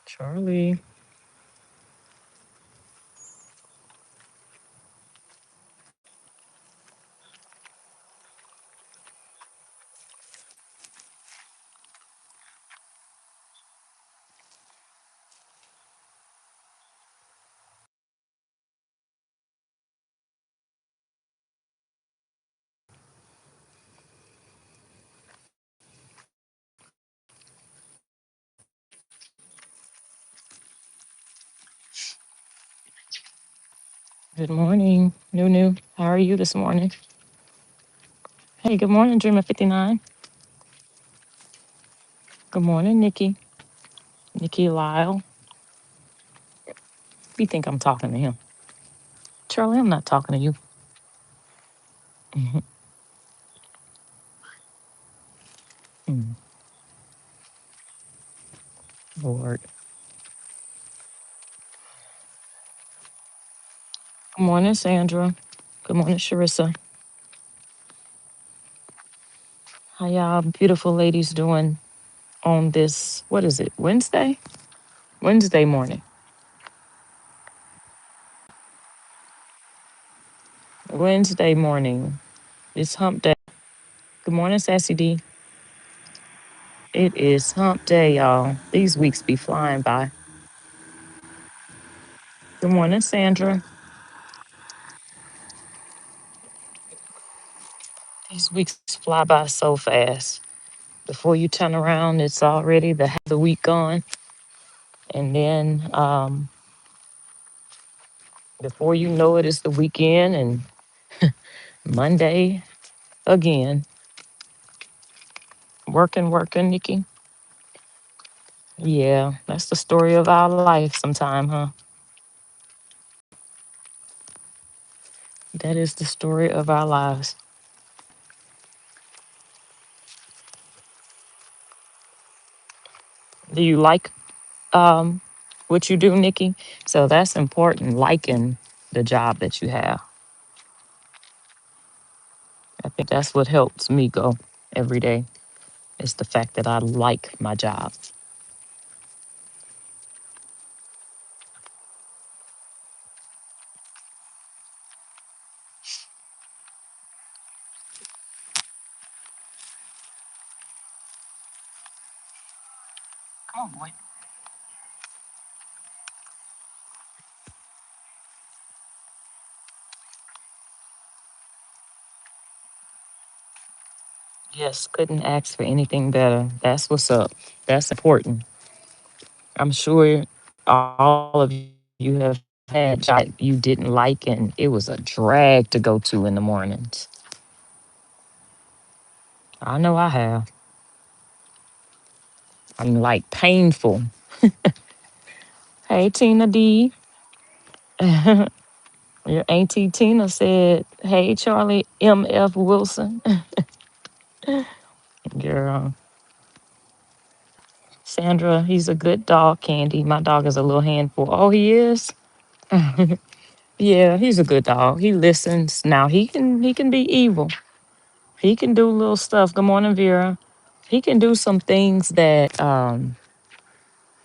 Charlie. Good morning, Nunu. How are you this morning? Hey, good morning, Dreamer 59. Good morning, Nikki. Nikki Lyle. You think I'm talking to him? Charlie, I'm not talking to you. Mhm. Mm, Lord. Good morning, Sandra. Good morning, Sharissa. How y'all beautiful ladies doing on this, what is it, Wednesday? Wednesday morning. Wednesday morning. It's hump day. Good morning, Sassy D. It is hump day, y'all. These weeks be flying by. Good morning, Sandra. These weeks fly by so fast. Before you turn around, it's already the half of the week gone. And then before you know it, it's the weekend and Monday again. Working, Nikki. Yeah, that's the story of our life sometime, huh? That is the story of our lives. Do you like um, what you do, Nikki? So that's important, liking the job that you have. I think that's what helps me go every day. It's the fact that I like my job. Come on, boy. Yes, couldn't ask for anything better. That's what's up. That's important. I'm sure all of you have had jobs you didn't like and it was a drag to go to in the mornings. I know I have. I'm like painful. Hey, Tina D. Your auntie Tina said, hey, Charlie M.F. Wilson. Girl, Sandra, he's a good dog, Candy. My dog is a little handful. Oh, he is? Yeah, he's a good dog. He listens. Now he can be evil. He can do little stuff. Good morning, Vera. He can do some things that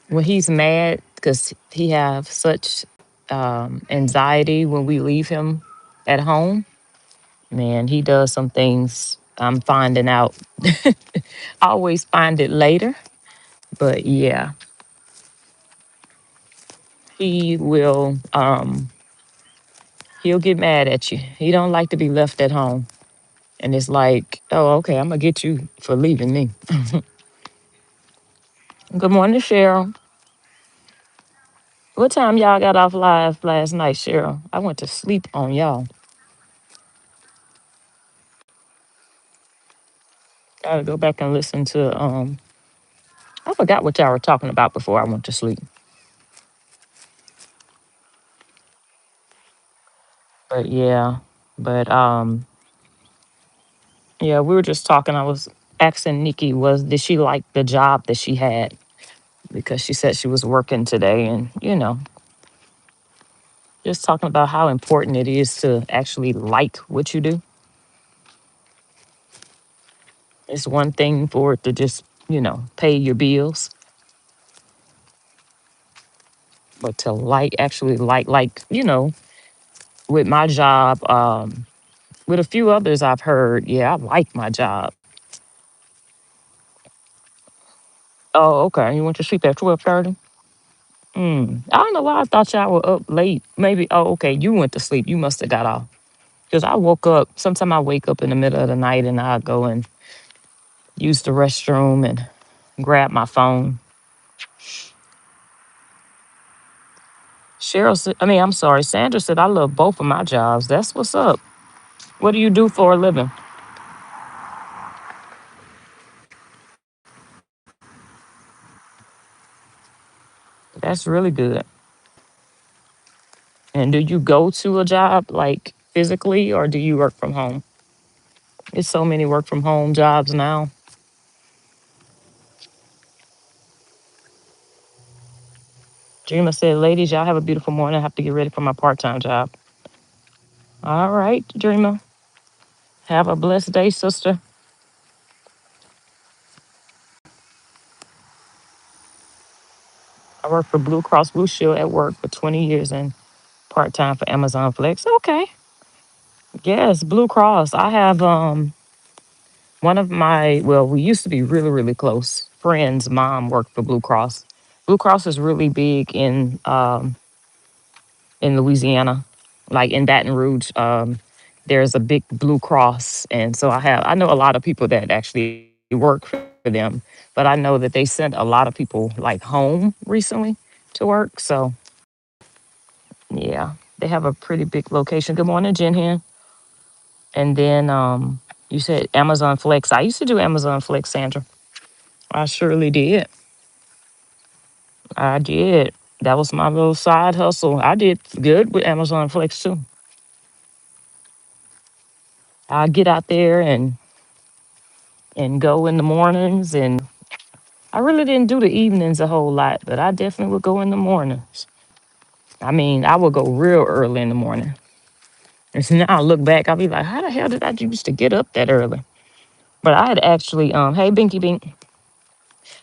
when he's mad because he have such anxiety when we leave him at home. Man, he does some things I'm finding out. I always find it later, but yeah, he will. He'll get mad at you. He don't like to be left at home. And it's like, oh, okay, I'm gonna get you for leaving me. Good morning, Cheryl. What time y'all got off live last night, Cheryl? I went to sleep on y'all. Gotta go back and listen to I forgot what y'all were talking about before I went to sleep. But yeah. But yeah, we were just talking. I was asking Nikki was did she like the job that she had? Because she said she was working today and just talking about how important it is to actually like what you do. It's one thing for it to just, pay your bills. But to actually with my job, with a few others I've heard, yeah, I like my job. Oh, okay. You went to sleep at 12:30. I don't know why I thought y'all were up late. Maybe. Oh, okay. You went to sleep. You must have got off. Because I woke up. Sometimes I wake up in the middle of the night and I go and use the restroom and grab my phone. Cheryl said, I mean, I'm sorry. Sandra said, I love both of my jobs. That's what's up. What do you do for a living? That's really good. And do you go to a job like physically or do you work from home? There's so many work from home jobs now. Dreamer said, ladies, y'all have a beautiful morning. I have to get ready for my part time job. All right, Dreamer. Have a blessed day, sister. I work for Blue Cross Blue Shield at work for 20 years and part time for Amazon Flex. Okay. Yes, Blue Cross. I have one of my, well, we used to be really, really close. Friends' mom worked for Blue Cross. Blue Cross is really big in Louisiana, like in Baton Rouge. There's a big Blue Cross, and so I know a lot of people that actually work for them, but I know that they sent a lot of people like home recently to work. So yeah, they have a pretty big location. Good morning, Jen here. And then you said Amazon Flex. I used to do Amazon Flex, Sandra. I surely did. I did. That was my little side hustle. I did good with Amazon Flex too. I get out there and go in the mornings, and I really didn't do the evenings a whole lot, but I definitely would go in the mornings. I mean, I would go real early in the morning. And so now I look back, I'll be like, how the hell did I used to get up that early? But I had actually, hey Binky Bink,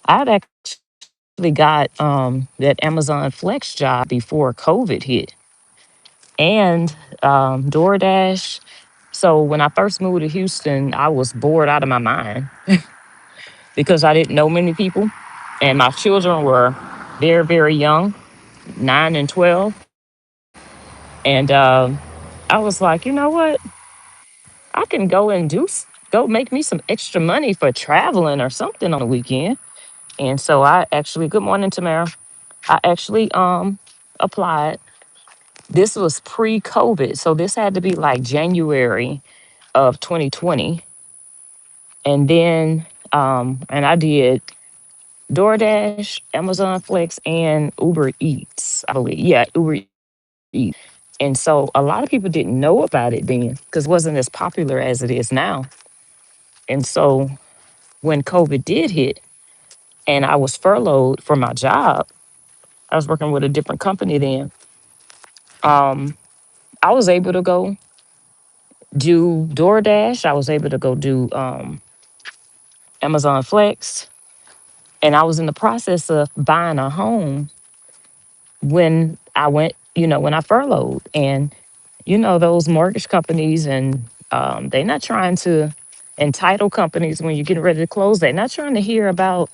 I had actually got that Amazon Flex job before COVID hit, and DoorDash. So when I first moved to Houston, I was bored out of my mind because I didn't know many people, and my children were very, very young, 9 and 12, and I was like, you know what? I can go and go make me some extra money for traveling or something on the weekend. And so I actually, good morning, Tamara. I actually applied. This was pre-COVID, so this had to be like January of 2020. And then and I did DoorDash, Amazon Flex, and Uber Eats, I believe. Yeah, Uber Eats. And so a lot of people didn't know about it then because it wasn't as popular as it is now. And so when COVID did hit and I was furloughed from my job, I was working with a different company then. Um, I was able to go do DoorDash. I was able to go do Amazon Flex. And I was in the process of buying a home when I went, when I furloughed. And, those mortgage companies and they're not trying to, and title companies, when you're getting ready to close, they're not trying to hear about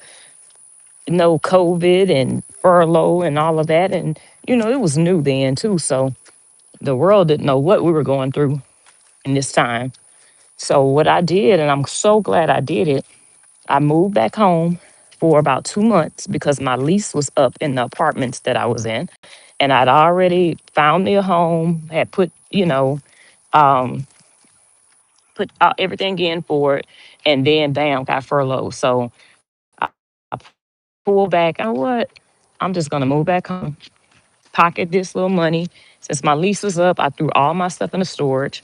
no COVID and furlough and all of that. And, it was new then too. So the world didn't know what we were going through in this time. So what I did, and I'm so glad I did it, I moved back home for about 2 months because my lease was up in the apartments that I was in. And I'd already found me a home, had um, put everything in for it, and then bam, got furloughed. So I, I pulled back. You know what? I'm just gonna move back home, pocket this little money. Since my lease was up, I threw all my stuff in the storage.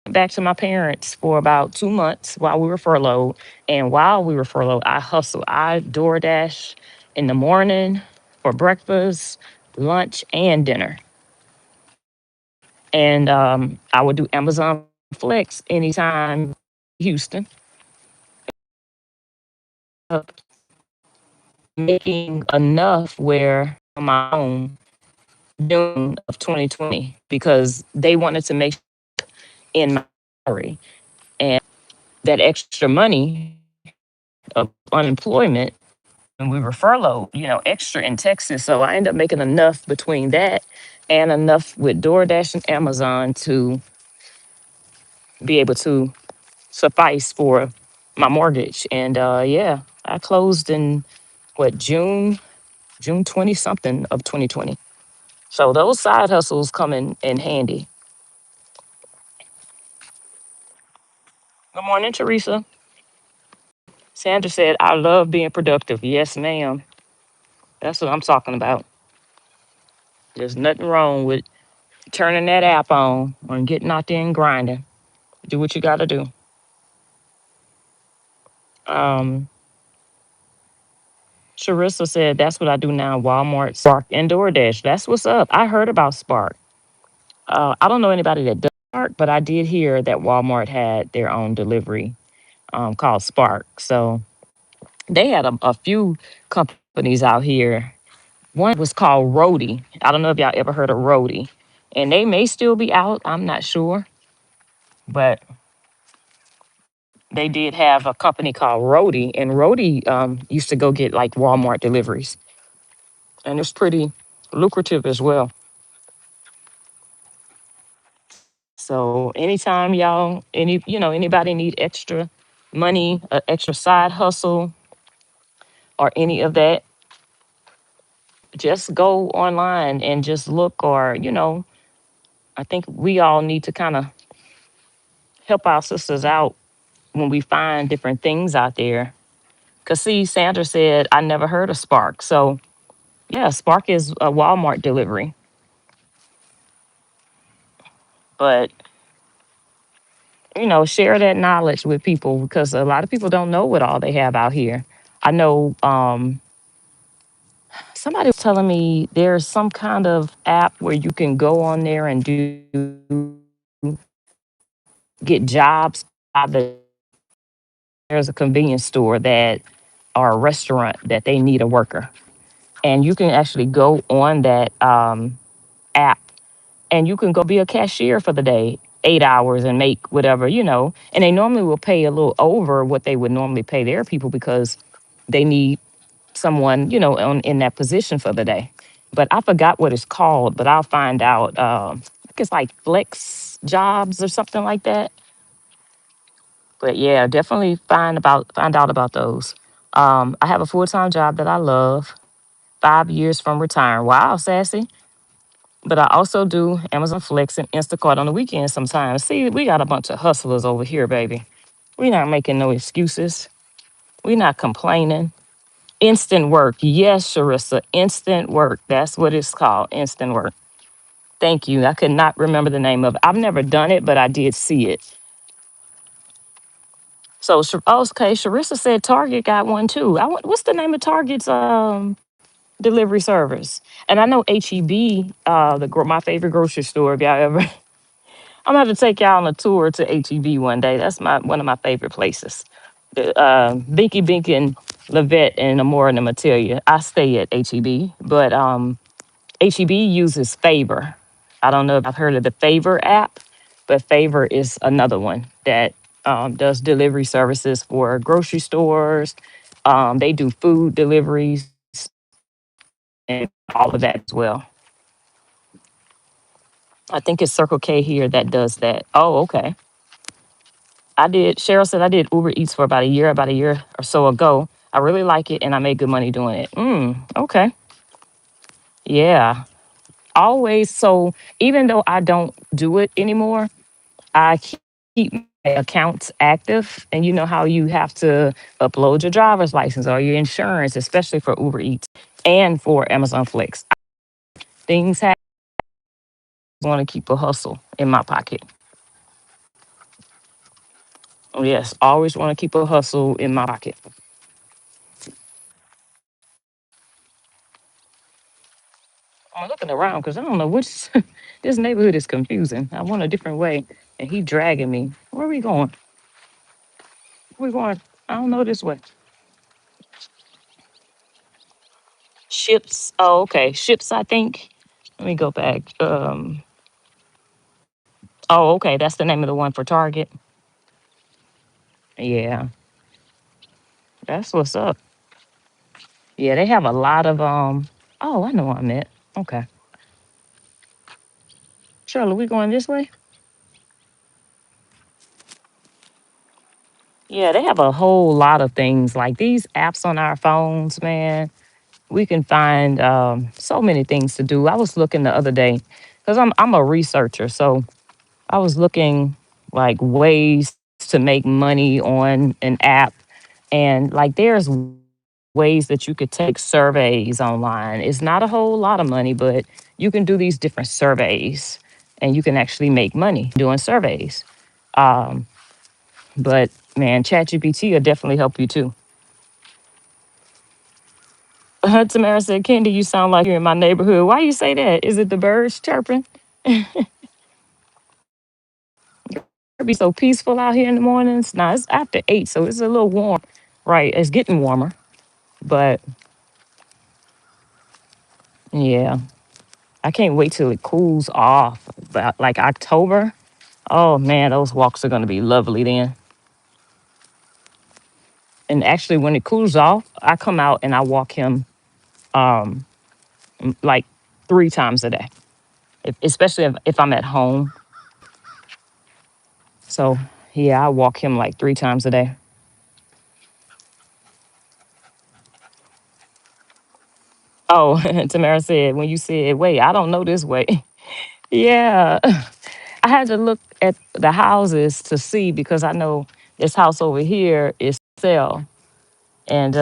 Back to my parents for about 2 months while we were furloughed. And while we were furloughed, I hustled. I DoorDash in the morning for breakfast, lunch, and dinner. And I would do Amazon Flex anytime Houston, making enough where on my own. June of 2020 because they wanted to make in my salary and that extra money of unemployment and we were furloughed, extra in Texas. So I ended up making enough between that and enough with DoorDash and Amazon to be able to suffice for my mortgage. And yeah, I closed in what June 20 something of 2020. So those side hustles come in handy. Good morning, Teresa. Sandra said, I love being productive. Yes, ma'am. That's what I'm talking about. There's nothing wrong with turning that app on and getting out there and grinding. Do what you got to do. Um, Charissa said, that's what I do now. Walmart, Spark, and DoorDash. That's what's up. I heard about Spark. I don't know anybody that does Spark, but I did hear that Walmart had their own delivery called Spark. So they had a few companies out here. One was called Roadie. I don't know if y'all ever heard of Roadie. And they may still be out. I'm not sure. But they did have a company called Roadie. And Roadie used to go get like Walmart deliveries. And it's pretty lucrative as well. So anytime y'all, anybody need extra money, extra side hustle, or any of that, just go online and just look. Or I think we all need to kind of help our sisters out when we find different things out there. Cause see, Sandra said I never heard of Spark. So yeah, Spark is a Walmart delivery, but share that knowledge with people because a lot of people don't know what all they have out here. I know somebody was telling me there's some kind of app where you can go on there and get jobs. There's a convenience store that or a restaurant that they need a worker, and you can actually go on that app and you can go be a cashier for the day, 8 hours, and make whatever. And they normally will pay a little over what they would normally pay their people because they need someone, in that position for the day. But I forgot what it's called, but I'll find out. I think it's like flex jobs or something like that. But yeah, definitely find out about those. I have a full-time job that I love. 5 years from retiring. Wow, sassy. But I also do Amazon Flex and Instacart on the weekends sometimes. See, we got a bunch of hustlers over here, baby. We're not making no excuses. We're not complaining. Instant work. Yes, Sharissa. Instant work. That's what it's called. Instant work. Thank you. I could not remember the name of it. I've never done it, but I did see it. So, okay, Sharissa said Target got one too. What's the name of Target's delivery service? And I know HEB, my favorite grocery store. If y'all ever, I'm gonna have to take y'all on a tour to HEB one day. That's one of my favorite places. The Binky Bink and Levette and Amora and Matelia. I stay at HEB, but HEB uses Favor. I don't know if I've heard of the Favor app, but Favor is another one that does delivery services for grocery stores. They do food deliveries and all of that as well. I think it's Circle K here that does that. Oh, okay. Cheryl said I did Uber Eats for about a year or so ago. I really like it and I made good money doing it. Okay. Yeah. Always. So even though I don't do it anymore, I keep my accounts active. And you know how you have to upload your driver's license or your insurance, especially for Uber Eats and for Amazon Flex. Things happen. I want to keep a hustle in my pocket. Yes, always want to keep a hustle in my pocket. I'm looking around because I don't know which. This neighborhood is confusing. I want a different way, and he dragging me. Where are we going? Where we going? I don't know this way. Ships. Oh, okay. Ships. I think. Let me go back. Oh, okay. That's the name of the one for Target. Yeah, that's what's up. Yeah, they have a lot of. Oh, I know where I'm at. Okay, Shirley, we going this way? Yeah, they have a whole lot of things like these apps on our phones, man. We can find so many things to do. I was looking the other day because I'm a researcher, so I was looking like ways to make money on an app, and like there's ways that you could take surveys online. It's not a whole lot of money, but you can do these different surveys, and you can actually make money doing surveys. Um, but man, ChatGPT will definitely help you too. Tamara said, Candy, you sound like you're in my neighborhood. Why you say that? Is it the birds chirping? It be so peaceful out here in the mornings. Nah, it's after 8, so it's a little warm. Right, it's getting warmer. But yeah, I can't wait till it cools off. But like October, oh man, those walks are gonna be lovely then. And actually, when it cools off, I come out and I walk him um like 3 times a day, especially if I'm at home. So yeah, I walk him like 3 times a day. Oh, Tamara said, when you said, wait, I don't know this way. Yeah. I had to look at the houses to see because I know this house over here is sale. And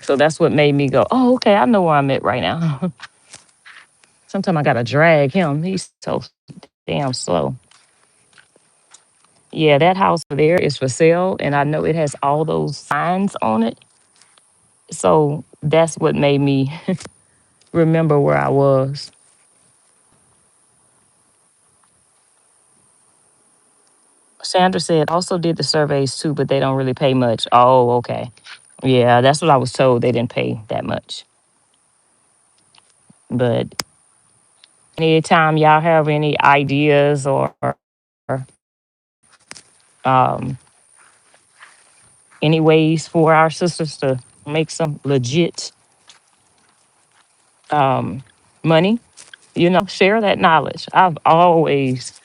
so that's what made me go, oh, okay, I know where I'm at right now. Sometimes I got to drag him. He's so damn slow. Yeah, that house over there is for sale. And I know it has all those signs on it. So that's what made me remember where I was. Sandra said also did the surveys too, but they don't really pay much. Oh, okay. Yeah, that's what I was told. They didn't pay that much. But anytime y'all have any ideas or um, any ways for our sisters to make some legit um, money, share that knowledge. I've always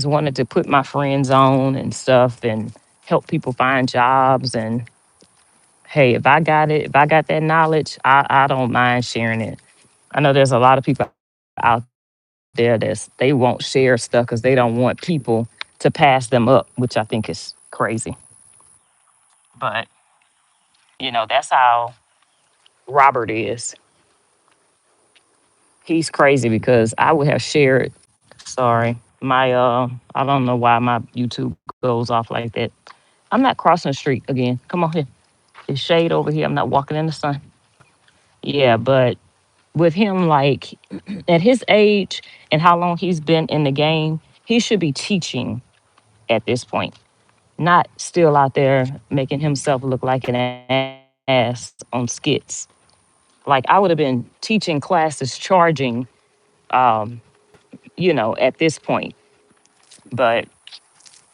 wanted to put my friends on and stuff and help people find jobs. And hey, if I got that knowledge, I don't mind sharing it. I know there's a lot of people out there they won't share stuff because they don't want people to pass them up, which I think is crazy. But that's how Robert is. He's crazy because I would have shared. Sorry, my I don't know why my YouTube goes off like that. I'm not crossing the street again. Come on here. It's shade over here. I'm not walking in the sun. Yeah, but with him, like at his age and how long he's been in the game, he should be teaching at this point, not still out there making himself look like an ass on skits. Like I would have been teaching classes, charging, um, at this point. But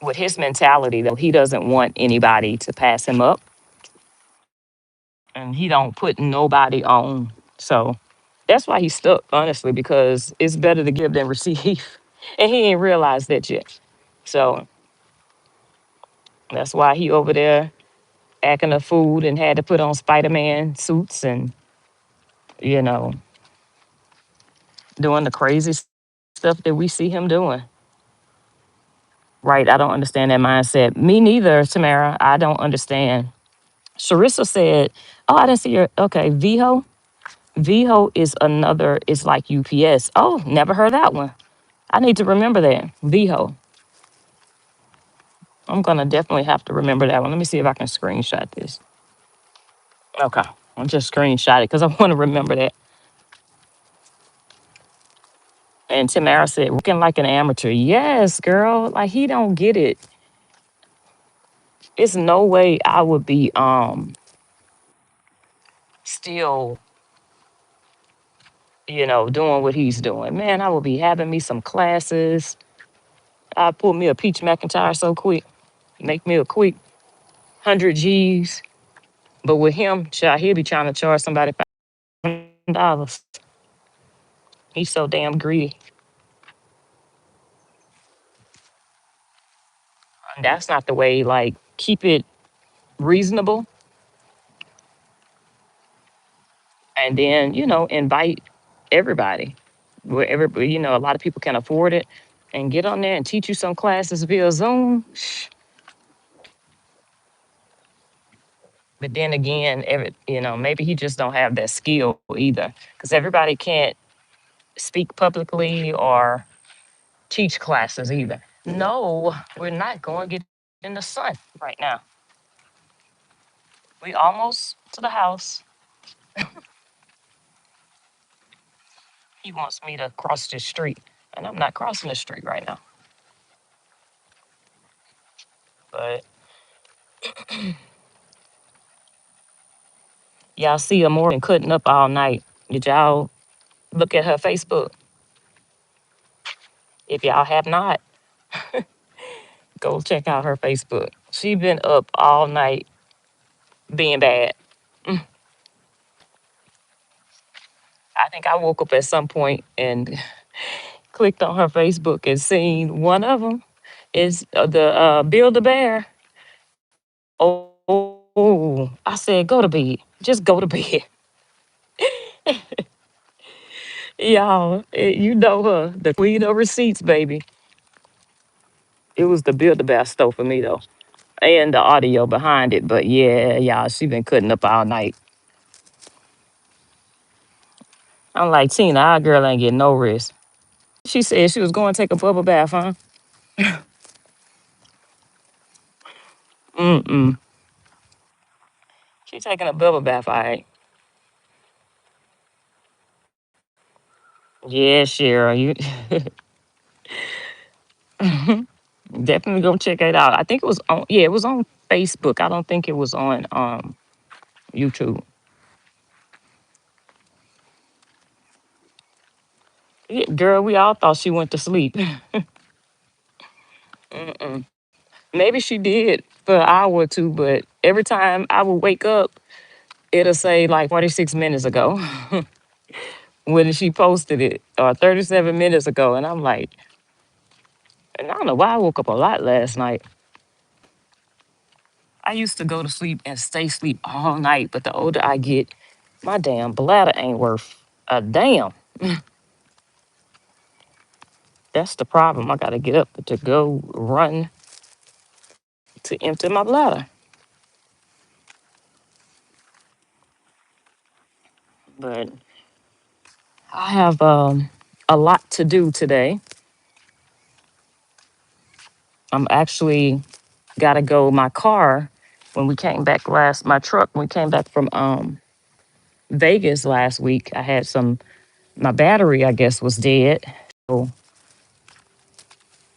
with his mentality, though, he doesn't want anybody to pass him up, and he don't put nobody on. So that's why he's stuck, honestly, because it's better to give than receive, and he ain't realized that yet. So that's why he over there acting a fool and had to put on Spider-Man suits and you know doing the crazy stuff that we see him doing. Right? I don't understand that mindset. Me neither, Tamara. I don't understand. Sharissa said, "Oh, I didn't see your okay." Viho, Viho is like UPS. Oh, never heard that one. I need to remember that Viho. I'm gonna definitely have to remember that one. Let me see if I can screenshot this. Okay, I'll just screenshot it because I want to remember that. And Tamara said, "Working like an amateur." Yes, girl. Like he don't get it. It's no way I would be still. doing what he's doing. Man, I will be having me some classes. I pull me a peach McIntyre so quick, make me a quick 100 G's. But with him, child, he'll be trying to charge somebody $500. He's so damn greedy. And that's not the way. Like, keep it reasonable, and then invite everybody. Where everybody, a lot of people can afford it, and get on there and teach you some classes via Zoom. But then again, maybe he just don't have that skill either, because everybody can't speak publicly or teach classes either. No, we're not going to get in the sun right now. We almost to the house. He wants me to cross the street, and I'm not crossing the street right now. But y'all see her more than cutting up all night. Did y'all look at her Facebook? If y'all have not, go check out her Facebook. She been up all night being bad. I think I woke up at some point and clicked on her Facebook and seen one of them is the Build a Bear. Oh, I said, go to bed. Just go to bed. Y'all, you know her, the queen of receipts, baby. It was the Build a Bear stove for me, though. And the audio behind it. But yeah, y'all, she been cutting up all night. I'm like, Tina, our girl ain't getting no rest. She said she was going to take a bubble bath, huh? Mm-mm. She taking a bubble bath, all right. Yeah, Cheryl, you definitely go check it out. I think it was on, yeah, it was on Facebook. I don't think it was on YouTube. Yeah, girl, we all thought she went to sleep. Mm-mm. Maybe she did for an hour or two, but every time I would wake up, it'll say like 46 minutes ago when she posted it, or 37 minutes ago. And I'm like, and I don't know why I woke up a lot last night. I used to go to sleep and stay asleep all night, but the older I get, my damn bladder ain't worth a damn. That's the problem. I gotta get up to go run to empty my bladder. But I have a lot to do today. I'm actually gotta go. My car, when we came back my truck, when we came back from Vegas last week, I had my battery, I guess, was dead. So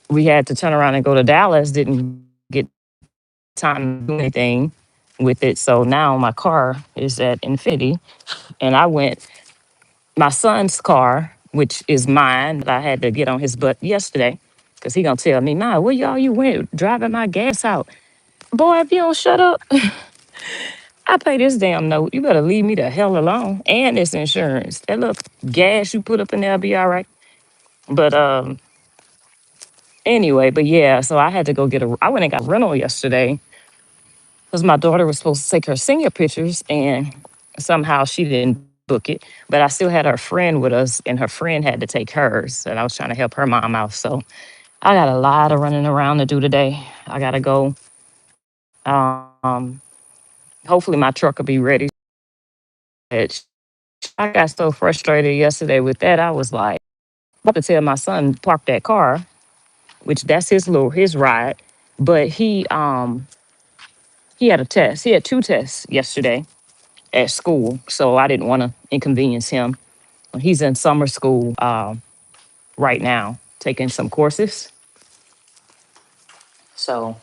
we had to turn around and go to Dallas. Didn't get time to do anything with it. So now my car is at Infinity. And I went, my son's car, which is mine, that I had to get on his butt yesterday. Cause he gonna tell me, "Ma, where y'all you went driving my gas out? Boy, if you don't shut up, I pay this damn note. You better leave me the hell alone. And it's insurance. That little gas you put up in there will be all right." But anyway, but yeah, so I had to go I went and got a rental yesterday because my daughter was supposed to take her senior pictures and somehow she didn't book it. But I still had her friend with us and her friend had to take hers. And I was trying to help her mom out. So I got a lot of running around to do today. I got to go. Um, Hopefully my truck will be ready. I got so frustrated yesterday with that. I was like, I have to tell my son park that car, which that's his ride. But he had a test. He had two tests yesterday at school, so I didn't want to inconvenience him. He's in summer school right now, taking some courses. So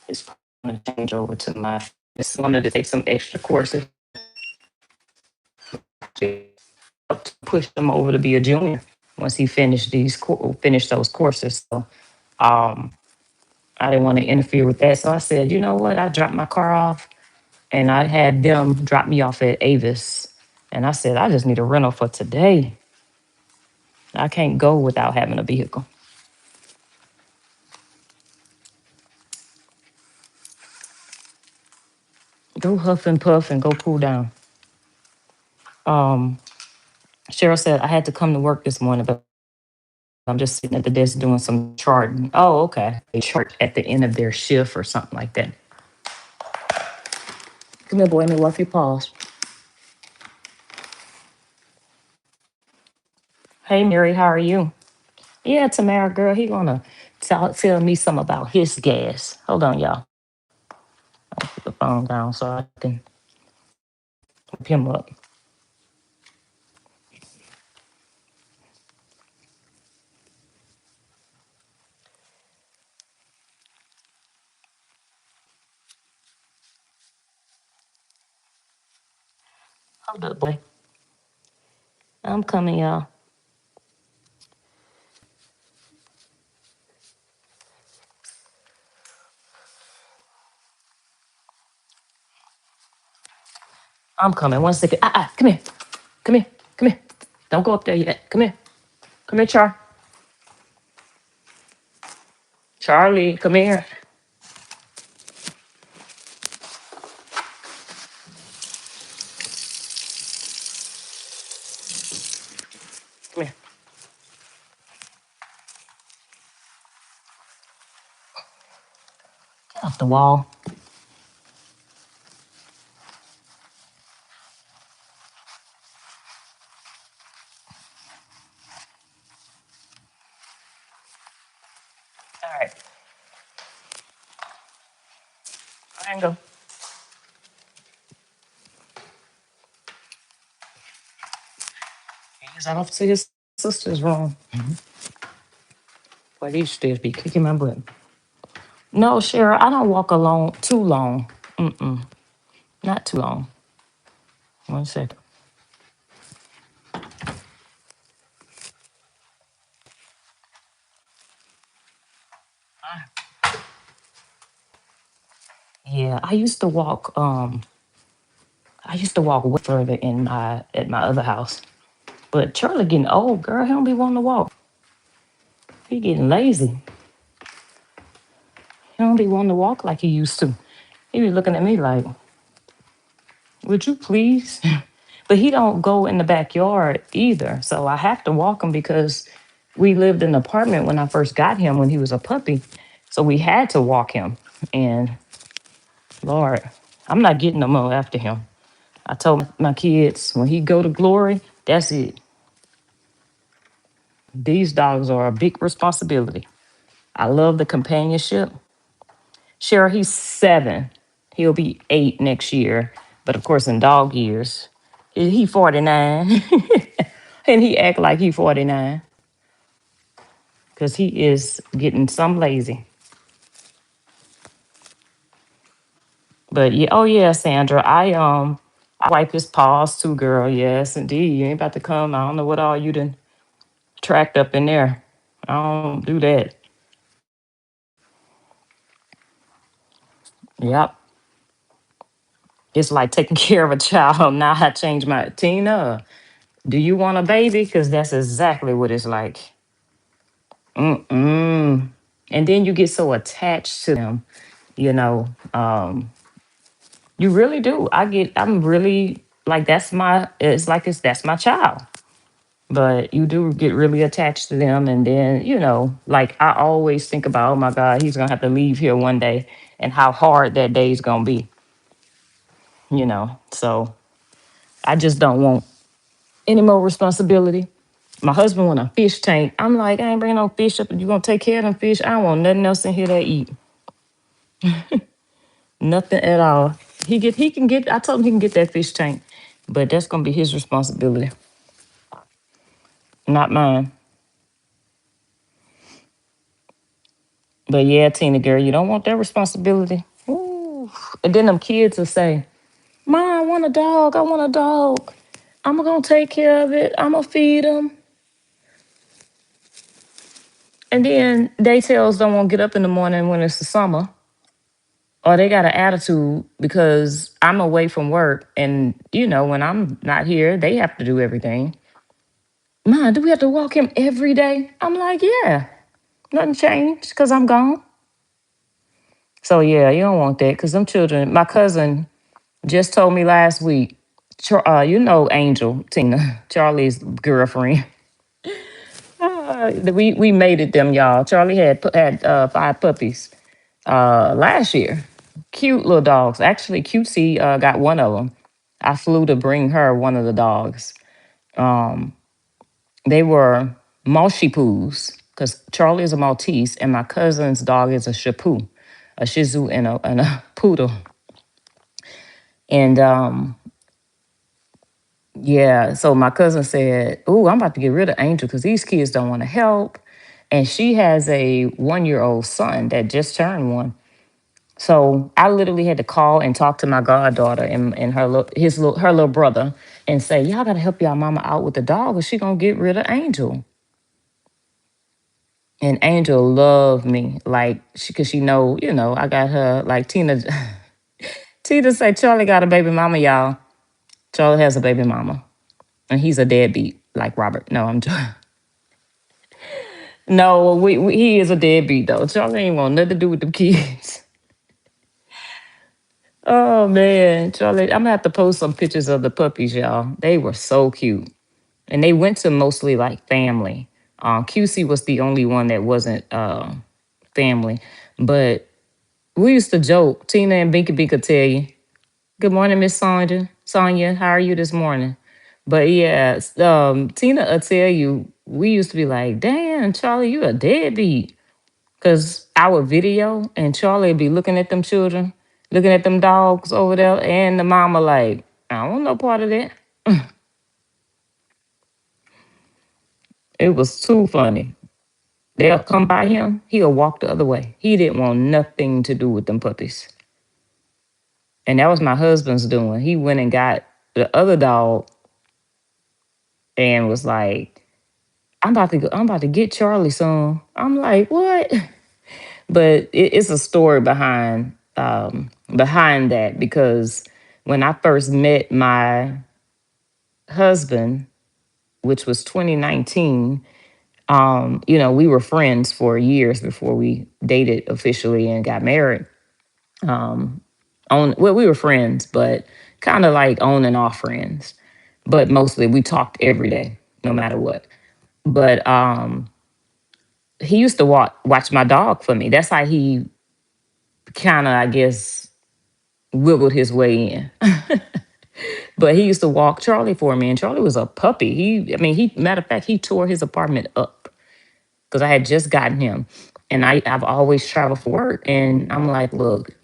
it's going to change over to my. Just wanted to take some extra courses. to push him over to be a junior once he finished finish those courses. So um, I didn't want to interfere with that. So I said, you know what? I dropped my car off and I had them drop me off at Avis. And I said, I just need a rental for today. I can't go without having a vehicle. Go huff and puff and go cool down. Um, Cheryl said I had to come to work this morning, but I'm just sitting at the desk doing some charting. Oh, okay. They chart at the end of their shift or something like that. Come here, boy. Let me work your paws. Hey, Mary, how are you? Yeah, Tamara, girl, he gonna tell me some about his gas. Hold on, y'all. I'll put the phone down so I can whip him up. Hold up, boy. I'm coming, y'all. I'm coming. 1 second. Come here. Come here. Come here. Don't go up there yet. Come here. Come here, Charlie, come here. Come here. Get off the wall. All right. Go. He's off to his sister's room. Boy, these stairs be kicking my butt. No, Cheryl, I don't walk alone too long. Mm-mm. Not too long. 1 second. Yeah, I used to walk way further in my at my other house. But Charlie getting old, girl, he don't be wanting to walk. He getting lazy. He don't be wanting to walk like he used to. He be looking at me like, would you please? But he don't go in the backyard either. So I have to walk him because we lived in an apartment when I first got him when he was a puppy. So we had to walk him. And Lord, I'm not getting no more after him. I told my kids when he go to glory, that's it. These dogs are a big responsibility. I love the companionship. Cheryl, he's 7. He'll be 8 next year. But of course, in dog years, he 49. And he act like he 49 because he is getting some lazy. But yeah, oh yeah, Sandra, I wipe his paws too, girl. Yes, indeed. You ain't about to come. I don't know what all you done tracked up in there. I don't do that. Yep. It's like taking care of a child. Now I change my Tina. Do you want a baby? Because that's exactly what it's like. Mm-mm. And then you get so attached to them, you know. You really do. I'm really like that's my child. But you do get really attached to them. And then, like I always think about, oh my God, he's going to have to leave here one day and how hard that day is going to be. So I just don't want any more responsibility. My husband want a fish tank. I'm like, I ain't bringing no fish up. You gonna take care of them fish? I don't want nothing else in here to eat. Nothing at all. He can get. I told him he can get that fish tank, but that's gonna be his responsibility, not mine. But yeah, Tina girl, you don't want that responsibility. Ooh. And then them kids will say, "Mom, I want a dog. I want a dog." I'm gonna take care of it. I'm gonna feed them. And then daytails don't want to get up in the morning when it's the summer, or they got an attitude because I'm away from work, and when I'm not here, they have to do everything. Mom, do we have to walk him every day? I'm like, yeah, nothing changed because I'm gone. So yeah, you don't want that because them children. My cousin just told me last week. Angel Tina, Charlie's girlfriend. We made it them y'all. Charlie had 5 puppies last year. Cute little dogs. Actually, Cutesy got one of them. I flew to bring her one of the dogs. Um, they were Malshipoos because Charlie is a Maltese and my cousin's dog is a Shapoo, a Shih Tzu and a Poodle. And yeah, so my cousin said, "Oh, I'm about to get rid of Angel because these kids don't want to help." And she has a 1-year-old son that just turned one. So I literally had to call and talk to my goddaughter and her little brother and say, "Y'all gotta help y'all mama out with the dog, or she gonna get rid of Angel." And Angel loved me, like cause she know, I got her like Tina. Tina said Charlie got a baby mama, y'all. Charlie has a baby mama, and he's a deadbeat like Robert. No, I'm joking. No, he is a deadbeat though. Charlie ain't want nothing to do with them kids. Oh man, Charlie, I'm gonna have to post some pictures of the puppies, y'all. They were so cute, and they went to mostly like family. QC was the only one that wasn't family, but we used to joke. Tina and Binky B could tell you, "Good morning, Miss Sonia. Sonia, how are you this morning?" But yeah, Tina will tell you we used to be like, "Damn, Charlie, you a deadbeat." Cause I would video and Charlie would be looking at them children, looking at them dogs over there, and the mama like, "I don't want no part of that." It was too funny. They'll come by him, he'll walk the other way. He didn't want nothing to do with them puppies. And that was my husband's doing. He went and got the other dog and was like, I'm about to get Charlie soon. I'm like, what? But it's a story behind that because when I first met my husband, which was 2019, we were friends for years before we dated officially and got married. We were friends, but kind of like on and off friends. But mostly we talked every day, no matter what. But he used to watch my dog for me. That's how he kind of, I guess, wiggled his way in. But he used to walk Charlie for me, and Charlie was a puppy. Matter of fact, he tore his apartment up because I had just gotten him, and I've always traveled for work, and I'm like, look,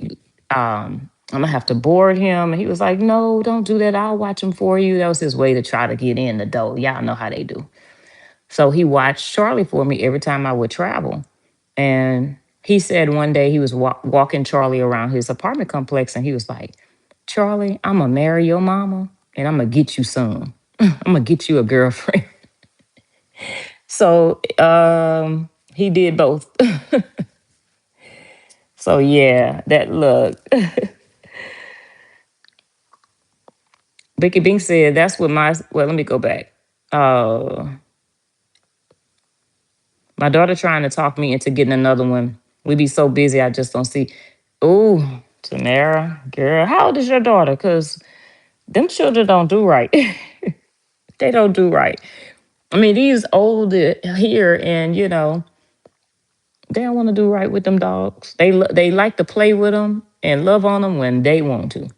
I'm gonna have to board him, and he was like, no, don't do that. I'll watch him for you. That was his way to try to get in the door. Y'all know how they do. So he watched Charlie for me every time I would travel, and he said one day he was walking Charlie around his apartment complex, and he was like, Charlie, I'm gonna marry your mama and I'm gonna get you some. I'm gonna get you a girlfriend. So he did both. So yeah, that look. Becky Bing said that's what let me go back. Uh my daughter trying to talk me into getting another one. We be so busy I just don't see. Ooh, Tamara, girl, how old is your daughter? Cause them children don't do right. They don't do right. These older here, and they don't want to do right with them dogs. They like to play with them and love on them when they want to.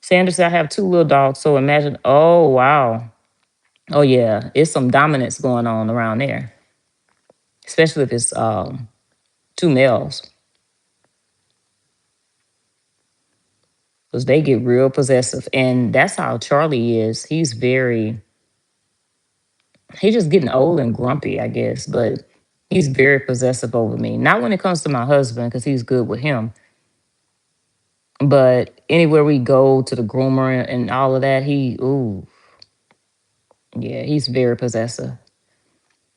Sandra said, I have 2 little dogs, so imagine. Oh wow. Oh yeah, it's some dominance going on around there, especially if it's 2 males, because they get real possessive, and that's how Charlie is. He's just getting old and grumpy, I guess, but he's very possessive over me. Not when it comes to my husband, because he's good with him. But anywhere we go to the groomer and all of that, ooh, yeah, he's very possessive.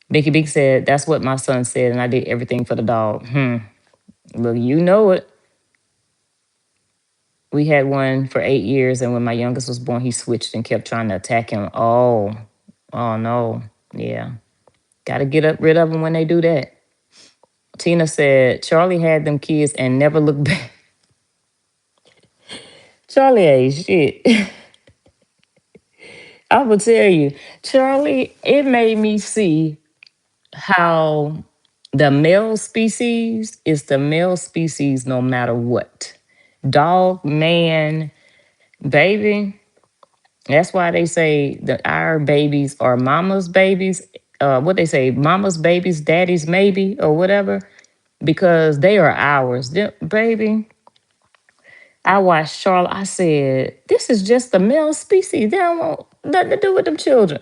Bicky Big said, that's what my son said, and I did everything for the dog. Look, you know it. We had one for 8 years, and when my youngest was born, he switched and kept trying to attack him. Oh no. Yeah. Got to get up rid of them when they do that. Tina said, Charlie had them kids and never looked back. Charlie ain't shit. I will tell you, Charlie, it made me see how the male species is the male species no matter what. Dog, man, baby. That's why they say that our babies are mama's babies. What they say, mama's babies, daddy's maybe, or whatever, because they are ours. Baby, I watched Charlotte. I said, this is just the male species. They don't want nothing to do with them children.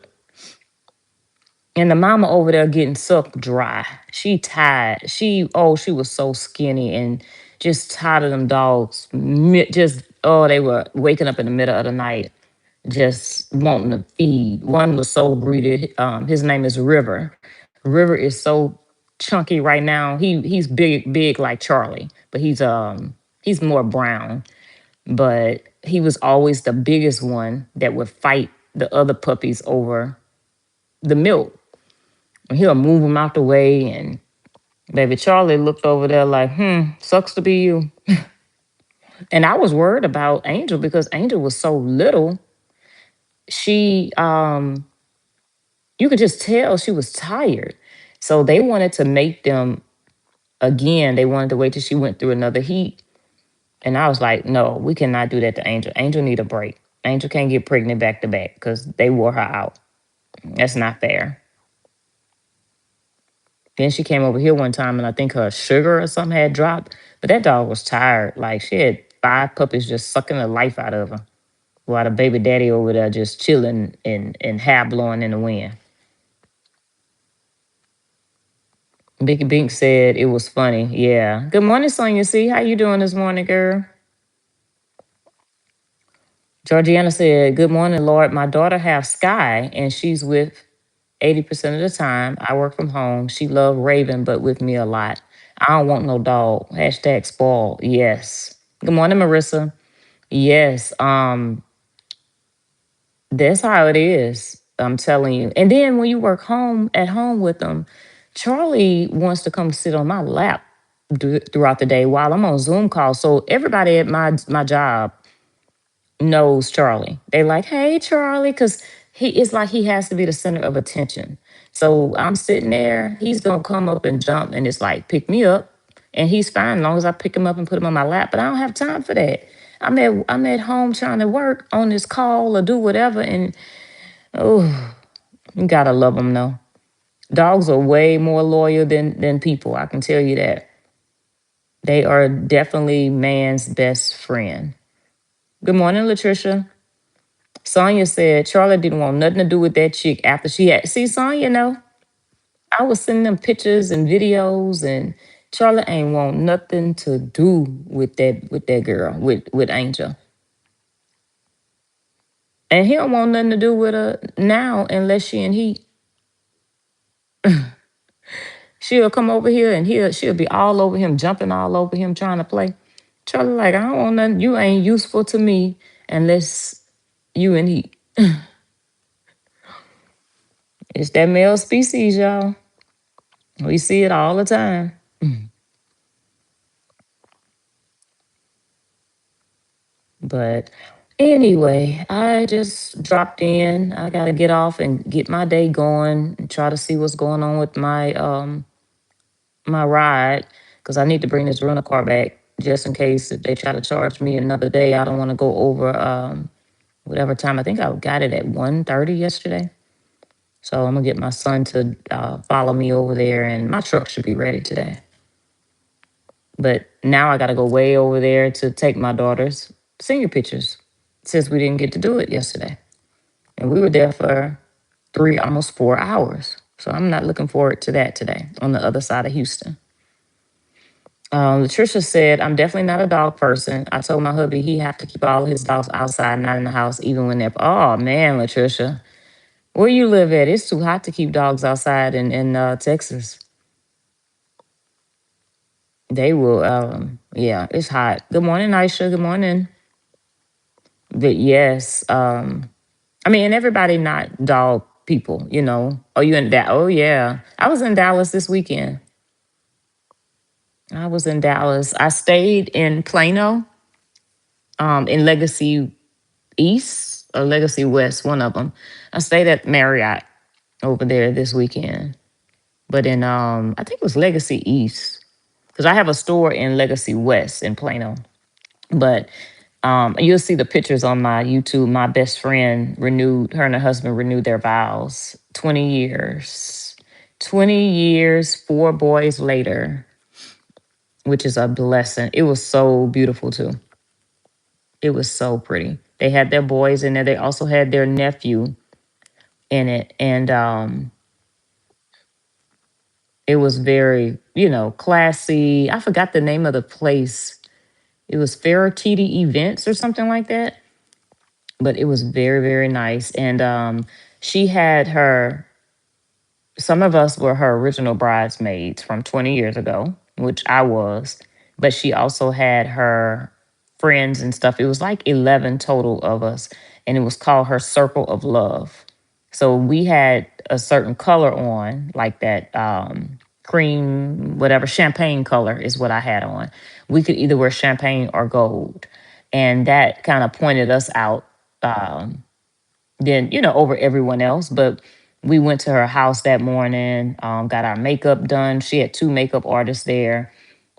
And the mama over there getting sucked dry. She tired. She was so skinny and just tired of them dogs. They were waking up in the middle of the night, just wanting to feed. One was so greedy. His name is River. River is so chunky right now. He's big like Charlie, but he's more brown. But he was always the biggest one that would fight the other puppies over the milk. And he'll move them out the way. And baby Charlie looked over there like, sucks to be you. And I was worried about Angel because Angel was so little. She, you could just tell she was tired. So they wanted to make them again. They wanted to wait till she went through another heat. And I was like, no, we cannot do that to Angel. Angel need a break. Angel can't get pregnant back to back because they wore her out. That's not fair. Then she came over here one time and I think her sugar or something had dropped. But that dog was tired. Like she had 5 puppies just sucking the life out of her. While the baby daddy over there just chilling and hair blowing in the wind. Bicky Bink said it was funny. Yeah. Good morning, Sonia C. How you doing this morning, girl? Georgiana said, good morning, Lord. My daughter have Sky and she's with 80% of the time. I work from home. She love Raven, but with me a lot. I don't want no dog. Hashtag spoiled. Yes. Good morning, Marissa. Yes. That's how it is. I'm telling you. And then when you work at home with them, Charlie wants to come sit on my lap throughout the day while I'm on Zoom calls. So everybody at my job knows Charlie. They like, hey, Charlie, because it's like he has to be the center of attention. So I'm sitting there, he's gonna come up and jump and it's like, pick me up. And he's fine as long as I pick him up and put him on my lap. But I don't have time for that. I'm at home trying to work on this call or do whatever. And oh, you gotta love them though. Dogs are way more loyal than people. I can tell you that. They are definitely man's best friend. Good morning, Latricia. Sonya said Charlotte didn't want nothing to do with that chick after she had. See, Sonya, I was sending them pictures and videos, and Charlotte ain't want nothing to do with that girl, with Angel. And he don't want nothing to do with her now unless she and he. She'll come over here and she'll be all over him, jumping all over him, trying to play. Charlie, like, I don't want nothing. You ain't useful to me unless you and he. It's that male species, y'all. We see it all the time. But anyway, I just dropped in. I gotta get off and get my day going and try to see what's going on with my ride because I need to bring this rental car back just in case if they try to charge me another day. I don't want to go over whatever time. I think I got it at 1:30 yesterday. So I'm gonna get my son to follow me over there, and my truck should be ready today. But now I gotta go way over there to take my daughter's senior pictures since we didn't get to do it yesterday. And we were there for almost 4 hours. So I'm not looking forward to that today on the other side of Houston. Latricia said, I'm definitely not a dog person. I told my hubby he have to keep all his dogs outside, not in the house, even when they're, oh man, Latricia. Where you live at? It's too hot to keep dogs outside in Texas. They will, yeah, it's hot. Good morning, Aisha. Good morning. But yes, I mean, and everybody not dog people, you know. Oh, you in that? Oh, yeah. I was in Dallas this weekend. I was in Dallas. I stayed in Plano, in Legacy East or Legacy West, one of them. I stayed at Marriott over there this weekend, but in I think it was Legacy East because I have a store in Legacy West in Plano. But you'll see the pictures on my YouTube. My best friend renewed, her and her husband renewed their vows. 20 years. 20 years, four boys later, which is a blessing. It was so beautiful too. It was so pretty. They had their boys in there. They also had their nephew in it. And it was very, you know, classy. I forgot the name of the place. It was Ferretiti Events or something like that. But it was very, very nice. And she had her, some of us were her original bridesmaids from 20 years ago, which I was. But she also had her friends and stuff. It was like 11 total of us. And it was called her Circle of Love. So we had a certain color on, like that cream, whatever, champagne color is what I had on. We could either wear champagne or gold. And that kind of pointed us out then, you know, over everyone else. But we went to her house that morning, got our makeup done. She had two makeup artists there.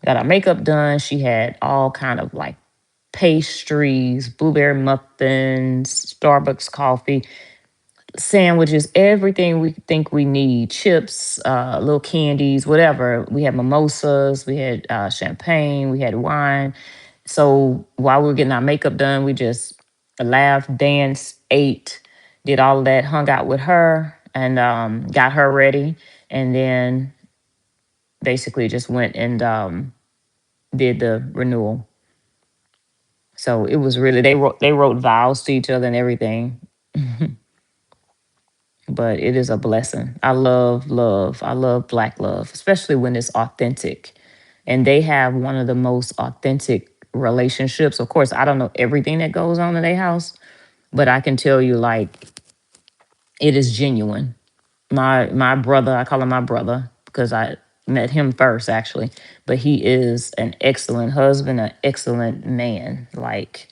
Got our makeup done. She had all kind of like pastries, blueberry muffins, Starbucks coffee, sandwiches, everything we think we need, chips, little candies, whatever. We had mimosas, we had champagne, we had wine. So while we were getting our makeup done, we just laughed, danced, ate, did all of that, hung out with her, and got her ready. And then basically just went and did the renewal. So it was really they wrote vows to each other and everything. But it is a blessing. I love love. I love black love, especially when it's authentic. And they have one of the most authentic relationships. Of course, I don't know everything that goes on in their house, but I can tell you like it is genuine. My brother, I call him my brother because I met him first actually, but he is an excellent husband, an excellent man. Like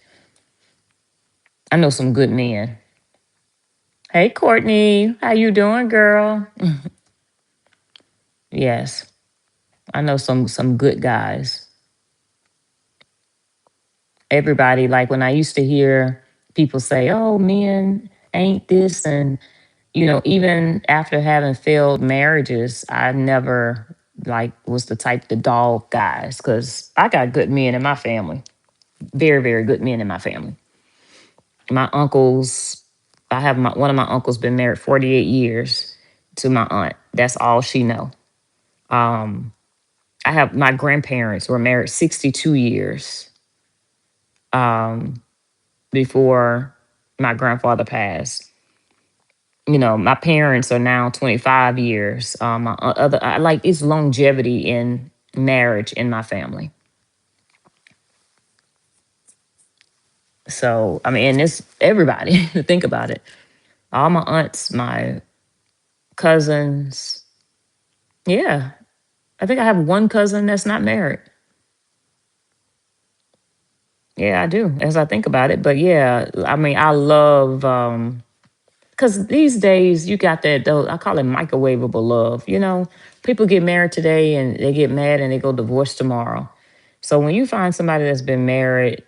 I know some good men. Hey Courtney, how you doing, girl? Yes. I know some good guys. Everybody, like when I used to hear people say, "Oh, men ain't this," and you know, even after having failed marriages, I never like was the type to dog guys because I got good men in my family. Very, very good men in my family. My uncles, I have one of my uncles been married 48 years to my aunt. That's all she know. Um, I have my grandparents were married 62 years. Before my grandfather passed. You know, my parents are now 25 years. My other, I like it's longevity in marriage in my family. So, I mean, and it's everybody to think about it. All my aunts, my cousins. Yeah. I think I have one cousin that's not married. Yeah, I do, as I think about it. But yeah, I mean, I love because these days you got that though I call it microwavable love. You know, people get married today and they get mad and they go divorce tomorrow. So when you find somebody that's been married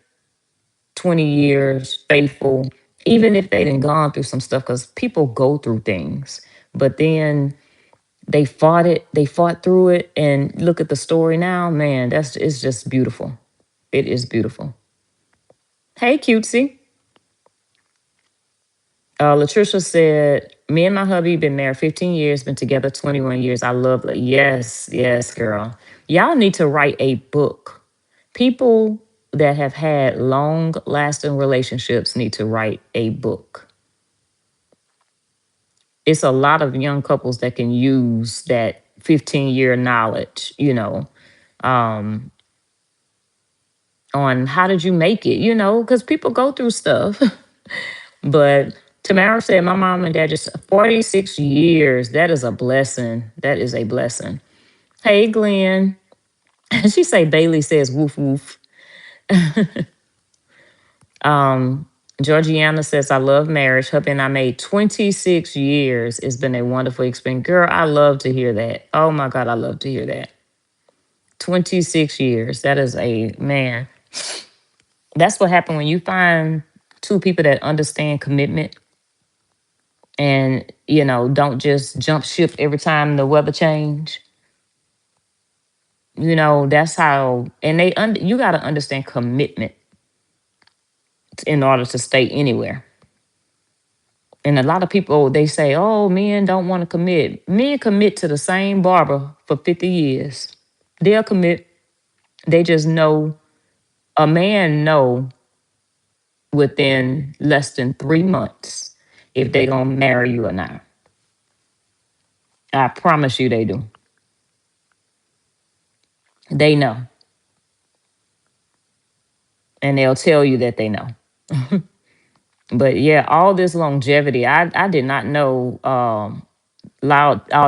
20 years, faithful, even if they didn't gone through some stuff, because people go through things, but then they fought through it, and look at the story now, man. That's it's just beautiful. It is beautiful. Hey, cutesy. Latricia said, "Me and my hubby been married 15 years, been together 21 years. I love it. Yes, yes, girl. Y'all need to write a book. People that have had long lasting relationships need to write a book. It's a lot of young couples that can use that 15-year knowledge, um, on how did you make it, because people go through stuff. But Tamara said, my mom and dad just 46 years. That is a blessing. That is a blessing. Hey, Glenn. She say Bailey says woof woof. Um, Georgiana says, I love marriage. Hubby and I made 26 years. It's been a wonderful experience. Girl, I love to hear that. Oh my God, I love to hear that. 26 years. That is a man. That's what happened when you find two people that understand commitment and, don't just jump ship every time the weather change. That's how, and you got to understand commitment in order to stay anywhere. And a lot of people, they say, oh, men don't want to commit. Men commit to the same barber for 50 years. They'll commit. They just know, a man know within less than 3 months if they going to marry you or not. I promise you they do. They know. And they'll tell you that they know. But yeah, all this longevity, I did not know all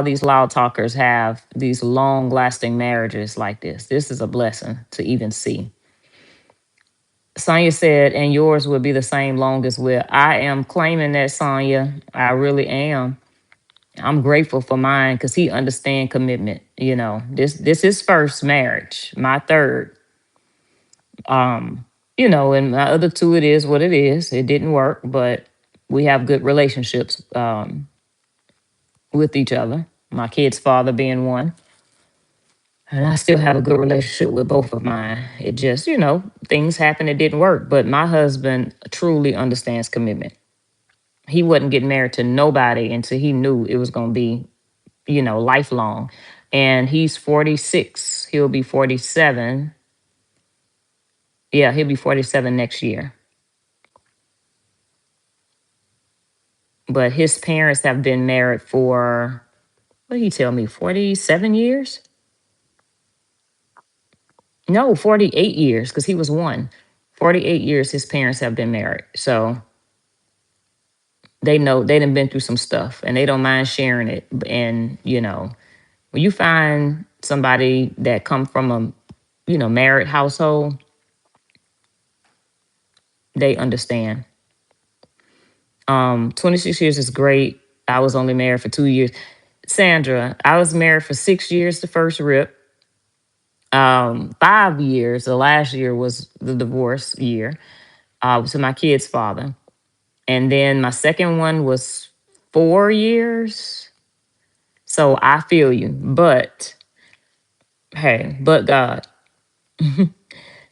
these loud talkers have these long lasting marriages like this. This is a blessing to even see. Sonia said, and yours will be the same long as well. I am claiming that, Sonia. I really am. I'm grateful for mine because he understand commitment. This is first marriage, my third. And my other two, it is what it is. It didn't work, but we have good relationships with each other. My kid's father being one. And I still have a good relationship with both of mine. It just, things happen, it didn't work. But my husband truly understands commitment. He wasn't getting married to nobody until he knew it was going to be, lifelong. And he's 46. He'll be 47. Yeah, he'll be 47 next year. But his parents have been married for, what did he tell me, 47 years? No, 48 years, because he was one. 48 years his parents have been married. So they know they done been through some stuff and they don't mind sharing it. And, when you find somebody that come from a, married household, they understand. 26 years is great. I was only married for 2 years. Sandra, I was married for 6 years the first rip. 5 years, the last year was the divorce year, to my kid's father. And then my second one was 4 years. So I feel you. But hey, but God.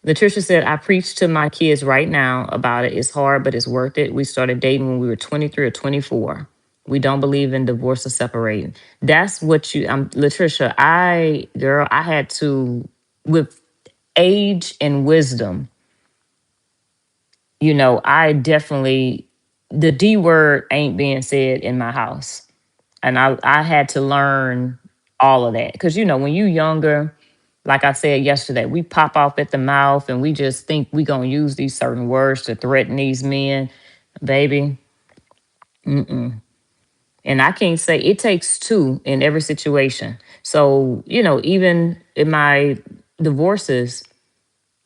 Latricia said, I preach to my kids right now about it. It's hard, but it's worth it. We started dating when we were 23 or 24. We don't believe in divorce or separating. That's what Latricia, girl, I had to, with age and wisdom, I definitely, the D word ain't being said in my house. And I had to learn all of that. Because, when you younger, like I said yesterday, we pop off at the mouth and we just think we going to use these certain words to threaten these men. Baby, mm-mm. And I can't say it takes two in every situation. So, even in my divorces,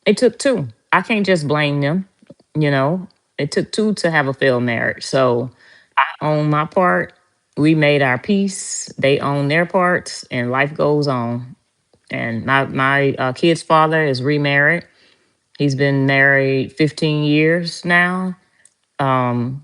it took two. I can't just blame them. You know, it took two to have a failed marriage. So I own my part. We made our peace. They own their parts, and life goes on. And my kid's father is remarried. He's been married 15 years now. And